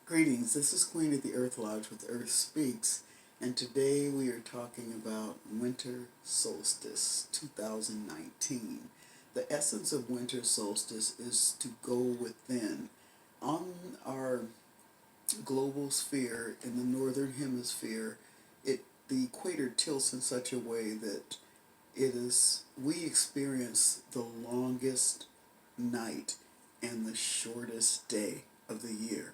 Greetings, this is Queen of the Earth Lodge with Earth Speaks, and today we are talking about Winter Solstice 2019. The essence of Winter Solstice is to go within. On our global sphere in the northern hemisphere, the equator tilts in such a way that we experience the longest night and the shortest day of the year.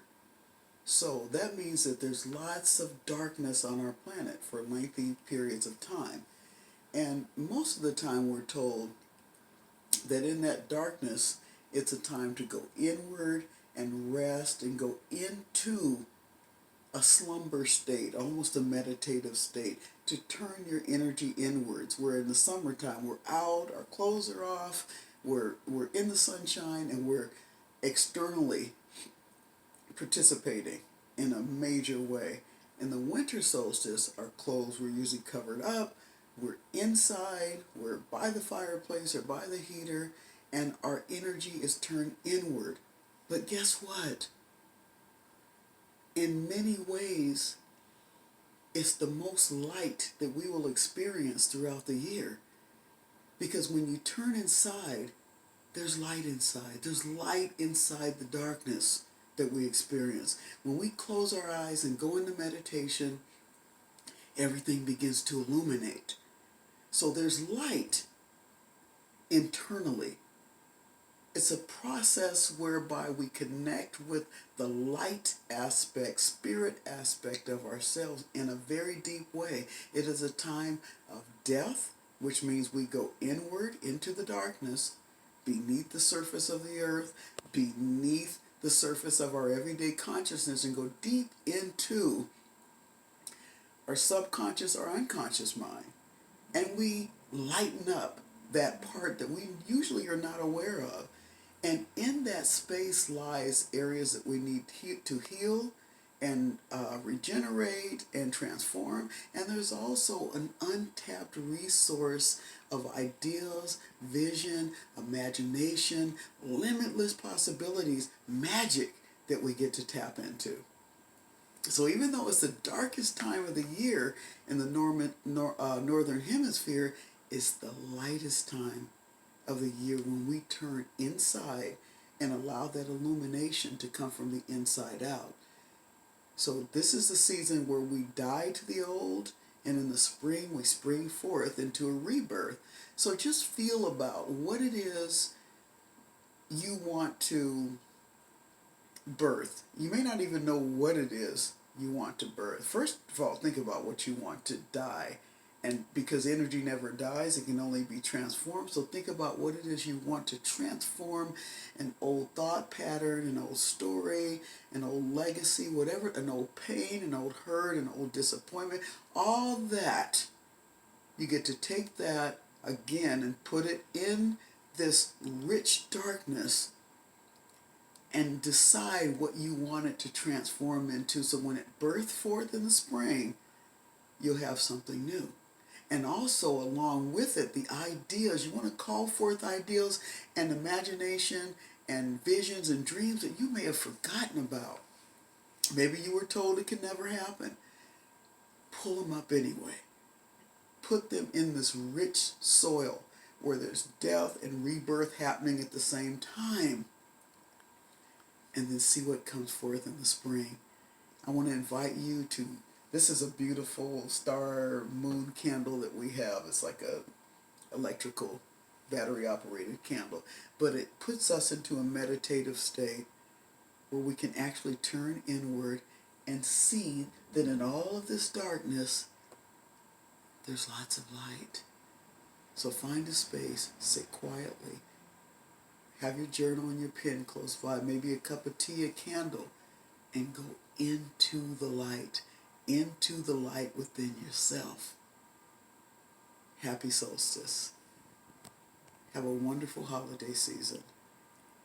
So that means that there's lots of darkness on our planet for lengthy periods of time. And most of the time we're told that in that darkness, it's a time to go inward and rest and go into a slumber state, almost a meditative state, to turn your energy inwards. Where in the summertime, we're out, our clothes are off, we're in the sunshine, and we're externally participating in a major way. In the winter solstice, our clothes were usually covered up, we're inside, we're by the fireplace or by the heater, and our energy is turned inward. But guess what? In many ways, it's the most light that we will experience throughout the year. Because when you turn inside, there's light inside. There's light inside the darkness that we experience. When we close our eyes and go into meditation, everything begins to illuminate. So there's light internally. It's a process whereby we connect with the light aspect, spirit aspect of ourselves in a very deep way. It is a time of death, which means we go inward into the darkness, beneath the surface of the earth, beneath the surface of our everyday consciousness, and go deep into our subconscious or unconscious mind. And we lighten up that part that we usually are not aware of. And in that space lies areas that we need to heal and regenerate and transform. And there's also an untapped resource of ideas, vision, imagination, limitless possibilities, magic that we get to tap into. So even though it's the darkest time of the year in the northern hemisphere, it's the lightest time of the year when we turn inside and allow that illumination to come from the inside out. So this is the season where we die to the old, and in the spring we spring forth into a rebirth. So just feel about what it is you want to birth. You may not even know what it is you want to birth. First of all, think about what you want to die. And because energy never dies, it can only be transformed. So think about what it is you want to transform: an old thought pattern, an old story, an old legacy, whatever, an old pain, an old hurt, an old disappointment. All that, you get to take that again and put it in this rich darkness and decide what you want it to transform into. So when it births forth in the spring, you'll have something new. And also along with it, the ideas, you want to call forth ideas and imagination and visions and dreams that you may have forgotten about. Maybe you were told it could never happen. Pull them up anyway. Put them in this rich soil where there's death and rebirth happening at the same time. And then see what comes forth in the spring. I want to invite you to, this is a beautiful star moon candle that we have. It's like a electrical battery operated candle. But it puts us into a meditative state where we can actually turn inward and see that in all of this darkness, there's lots of light. So find a space, sit quietly, have your journal and your pen close by, maybe a cup of tea, a candle, and go into the light within yourself. Happy solstice. Have a wonderful holiday season.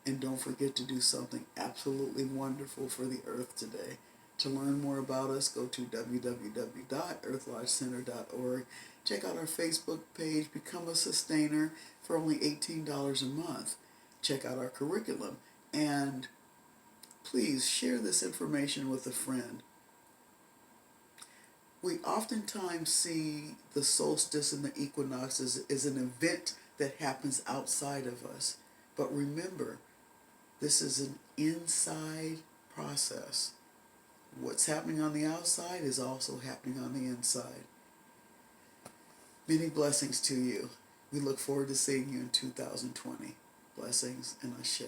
And don't forget to do something absolutely wonderful for the earth today. To learn more about us, go to www.earthlodgecenter.org. Check out our Facebook page, Become a Sustainer, for only $18 a month. Check out our curriculum, and please share this information with a friend. We oftentimes see the solstice and the equinox as an event that happens outside of us. But remember, this is an inside process. What's happening on the outside is also happening on the inside. Many blessings to you. We look forward to seeing you in 2020. Blessings and ashe.